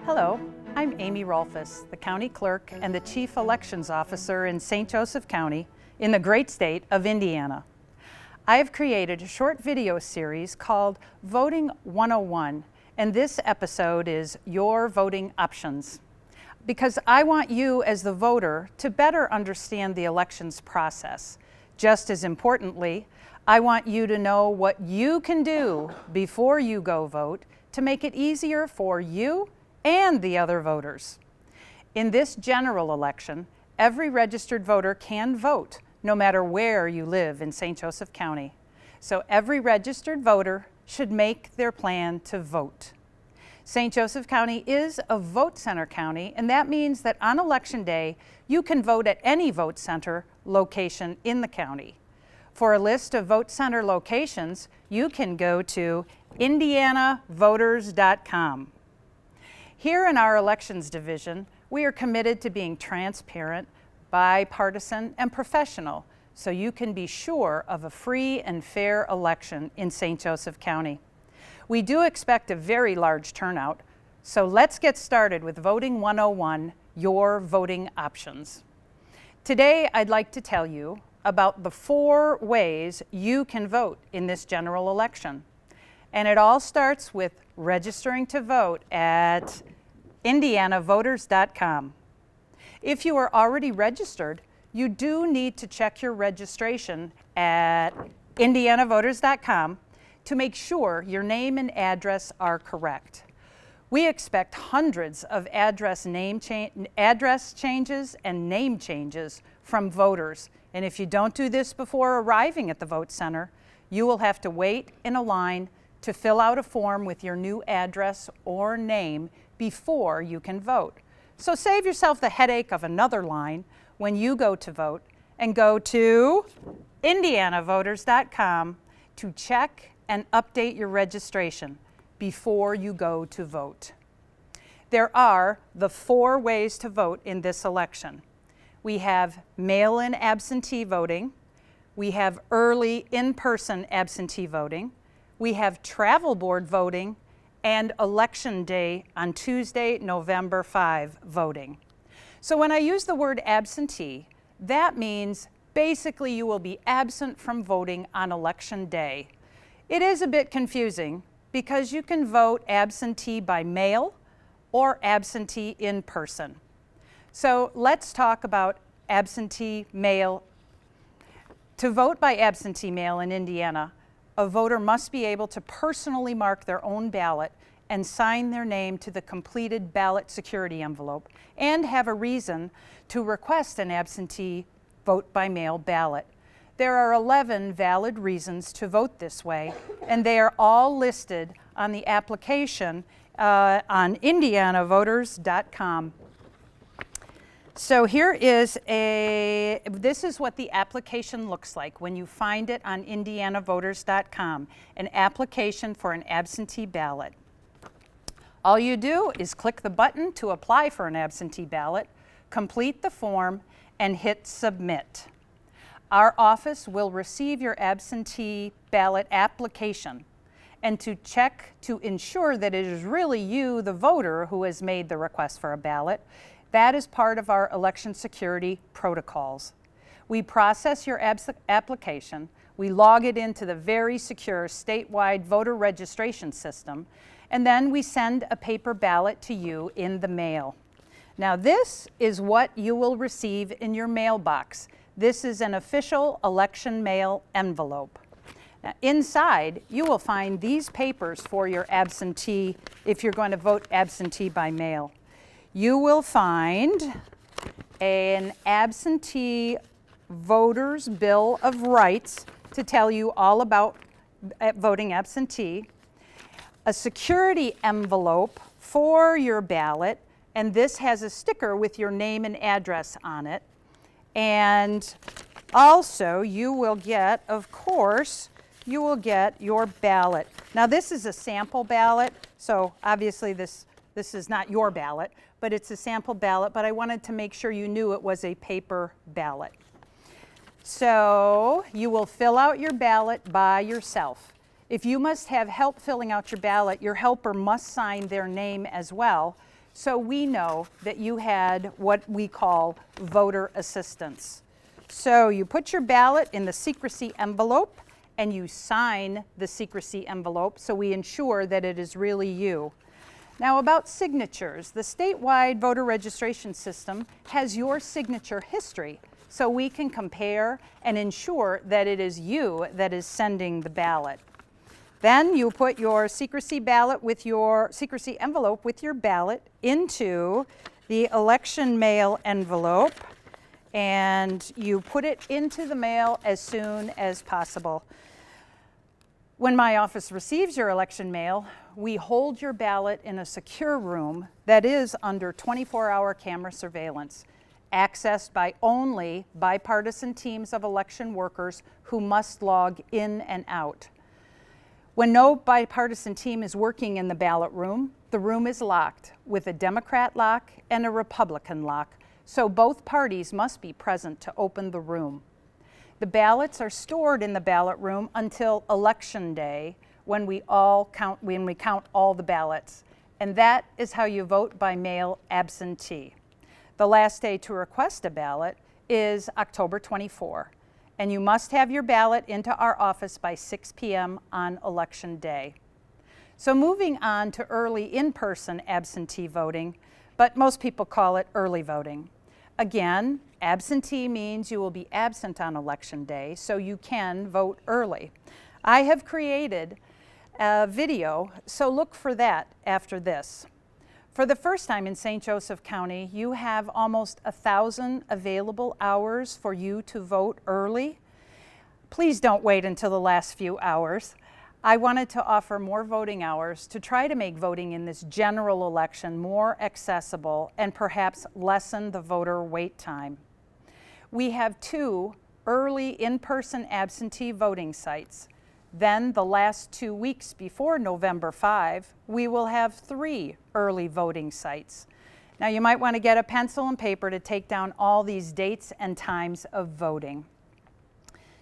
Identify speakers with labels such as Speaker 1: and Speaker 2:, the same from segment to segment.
Speaker 1: Hello, I'm Amy Rolfes, the County Clerk and the Chief Elections Officer in St. Joseph County in the great state of Indiana. I have created a short video series called Voting 101, and this episode is Your Voting Options. Because I want you as the voter to better understand the elections process. Just as importantly, I want you to know what you can do before you go vote to make it easier for you and the other voters. In this general election, every registered voter can vote, no matter where you live in St. Joseph County. So every registered voter should make their plan to vote. St. Joseph County is a vote center county, and that means that on Election Day, you can vote at any vote center location in the county. For a list of vote center locations, you can go to indianavoters.com. Here in our elections division, we are committed to being transparent, bipartisan, and professional, so you can be sure of a free and fair election in St. Joseph County. We do expect a very large turnout, so let's get started with Voting 101, Your Voting Options. Today, I'd like to tell you about the 4 ways you can vote in this general election. And it all starts with registering to vote at indianavoters.com. If you are already registered, you do need to check your registration at indianavoters.com to make sure your name and address are correct. We expect hundreds of address changes and name changes from voters. And if you don't do this before arriving at the vote center, you will have to wait in a line to fill out a form with your new address or name before you can vote. So save yourself the headache of another line when you go to vote, and go to indianavoters.com to check and update your registration before you go to vote. There are the 4 ways to vote in this election. We have mail-in absentee voting, we have early in-person absentee voting, we have travel board voting, and Election Day on Tuesday, November 5 voting. So when I use the word absentee, that means basically you will be absent from voting on Election Day. It is a bit confusing because you can vote absentee by mail or absentee in person. So let's talk about absentee mail. To vote by absentee mail in Indiana, a voter must be able to personally mark their own ballot and sign their name to the completed ballot security envelope and have a reason to request an absentee vote by mail ballot. There are 11 valid reasons to vote this way, and they are all listed on the application on indianavoters.com. So this is what the application looks like when you find it on indianavoters.com, an application for an absentee ballot. All you do is click the button to apply for an absentee ballot, complete the form, and hit submit. Our office will receive your absentee ballot application, and to check to ensure that it is really you, the voter, who has made the request for a ballot, that is part of our election security protocols. We process your application, we log it into the very secure statewide voter registration system, and then we send a paper ballot to you in the mail. Now this is what you will receive in your mailbox. This is an official election mail envelope. Now, inside, you will find these papers for your absentee if you're going to vote absentee by mail. You will find an absentee voter's bill of rights to tell you all about voting absentee, a security envelope for your ballot, and this has a sticker with your name and address on it. And also you will get, of course, you will get your ballot. Now this is a sample ballot, so obviously this is not your ballot, but it's a sample ballot, but I wanted to make sure you knew it was a paper ballot. So you will fill out your ballot by yourself. If you must have help filling out your ballot, your helper must sign their name as well. so we know that you had what we call voter assistance. So you put your ballot in the secrecy envelope and you sign the secrecy envelope so we ensure that it is really you. Now about signatures, the statewide voter registration system has your signature history so we can compare and ensure that it is you that is sending the ballot. Then you put your secrecy envelope with your ballot into the election mail envelope and you put it into the mail as soon as possible. When my office receives your election mail, we hold your ballot in a secure room that is under 24-hour camera surveillance, accessed by only bipartisan teams of election workers who must log in and out. When no bipartisan team is working in the ballot room, the room is locked with a Democrat lock and a Republican lock, so both parties must be present to open the room. The ballots are stored in the ballot room until Election Day when we count all the ballots, and that is how you vote by mail absentee. The last day to request a ballot is October 24, and you must have your ballot into our office by 6 p.m. on Election Day. So moving on to early in-person absentee voting, but most people call it early voting. Again, absentee means you will be absent on Election Day, so you can vote early. I have created a video, so look for that after this. For the first time in St. Joseph County, you have almost 1,000 available hours for you to vote early. Please don't wait until the last few hours. I wanted to offer more voting hours to try to make voting in this general election more accessible and perhaps lessen the voter wait time. We have 2 early in-person absentee voting sites. Then the last 2 weeks before November 5, we will have 3 early voting sites. Now you might want to get a pencil and paper to take down all these dates and times of voting.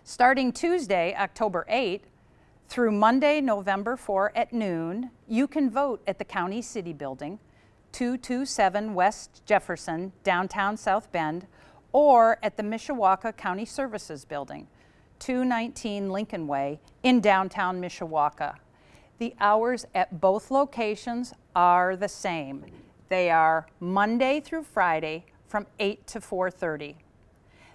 Speaker 1: Starting Tuesday, October 8, through Monday, November 4 at noon, you can vote at the County City Building, 227 West Jefferson, downtown South Bend, or at the Mishawaka County Services Building, 219 Lincoln Way in downtown Mishawaka. The hours at both locations are the same. They are Monday through Friday from 8 to 4:30.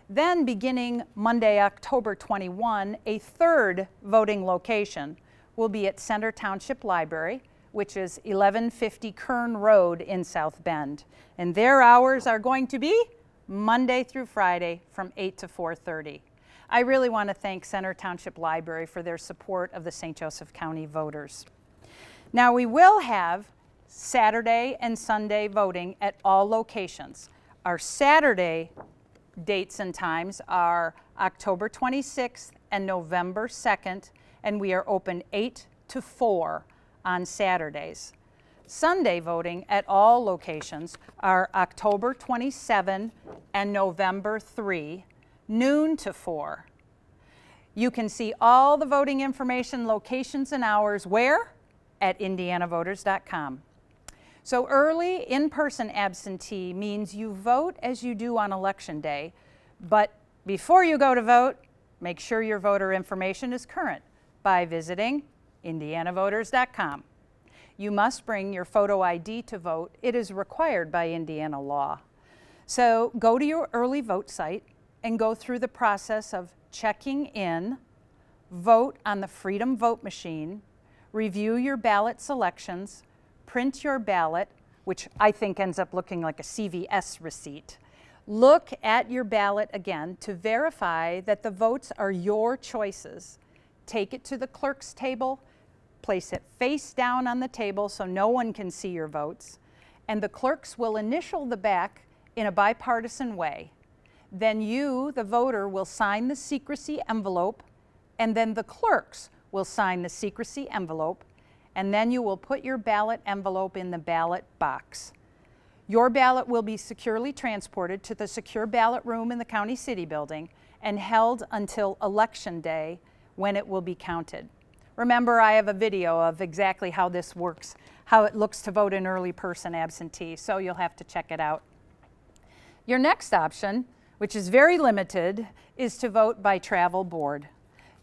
Speaker 1: Then beginning Monday, October 21, a 3rd voting location will be at Center Township Library, which is 1150 Kern Road in South Bend. And their hours are going to be Monday through Friday from 8 to 4:30. I really want to thank Center Township Library for their support of the St. Joseph County voters. Now we will have Saturday and Sunday voting at all locations. Our Saturday dates and times are October 26th and November 2nd, and we are open 8 to 4 on Saturdays. Sunday voting at all locations are October 27 and November 3, noon to 4. You can see all the voting information, locations, and hours where? At indianavoters.com. So early in-person absentee means you vote as you do on Election Day, but before you go to vote, make sure your voter information is current by visiting indianavoters.com. You must bring your photo ID to vote. It is required by Indiana law. So go to your early vote site and go through the process of checking in, vote on the Freedom Vote machine, review your ballot selections, print your ballot, which I think ends up looking like a CVS receipt. Look at your ballot again to verify that the votes are your choices. Take it to the clerk's table, place it face down on the table so no one can see your votes, and the clerks will initial the back in a bipartisan way. Then you, the voter, will sign the secrecy envelope, and then the clerks will sign the secrecy envelope, and then you will put your ballot envelope in the ballot box. Your ballot will be securely transported to the secure ballot room in the County City Building and held until Election Day when it will be counted. Remember, I have a video of exactly how this works, how it looks to vote in early person absentee, so you'll have to check it out. Your next option, which is very limited, is to vote by travel board.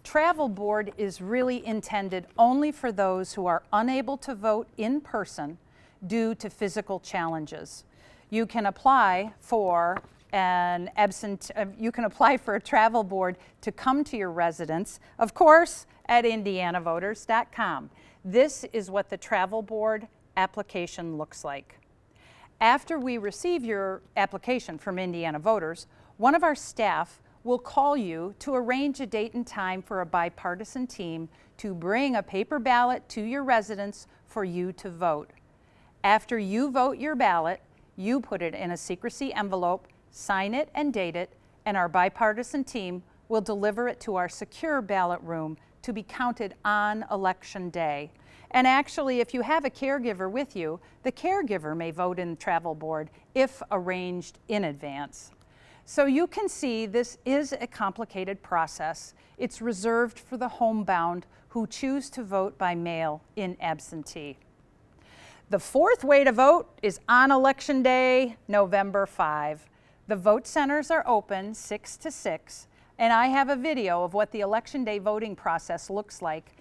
Speaker 1: Travel board is really intended only for those who are unable to vote in person due to physical challenges. You can apply for you can apply for a travel board to come to your residence, of course, at indianavoters.com. This is what the travel board application looks like. After we receive your application from Indiana Voters, one of our staff will call you to arrange a date and time for a bipartisan team to bring a paper ballot to your residence for you to vote. After you vote your ballot, you put it in a secrecy envelope, sign it and date it, and our bipartisan team will deliver it to our secure ballot room to be counted on Election Day. And actually, if you have a caregiver with you, the caregiver may vote in the travel board if arranged in advance. So you can see this is a complicated process. It's reserved for the homebound who choose to vote by mail in absentee. The fourth way to vote is on Election Day, November 5. The vote centers are open 6 to 6, and I have a video of what the Election Day voting process looks like,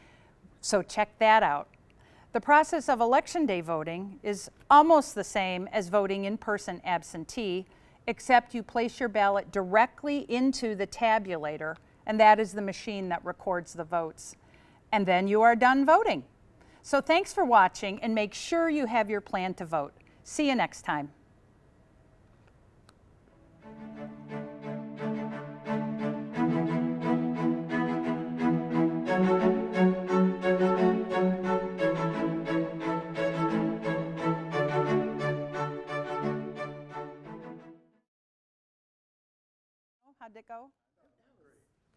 Speaker 1: so check that out. The process of Election Day voting is almost the same as voting in person absentee, except you place your ballot directly into the tabulator, and that is the machine that records the votes. And then you are done voting. So thanks for watching, and make sure you have your plan to vote. See you next time. How'd it go?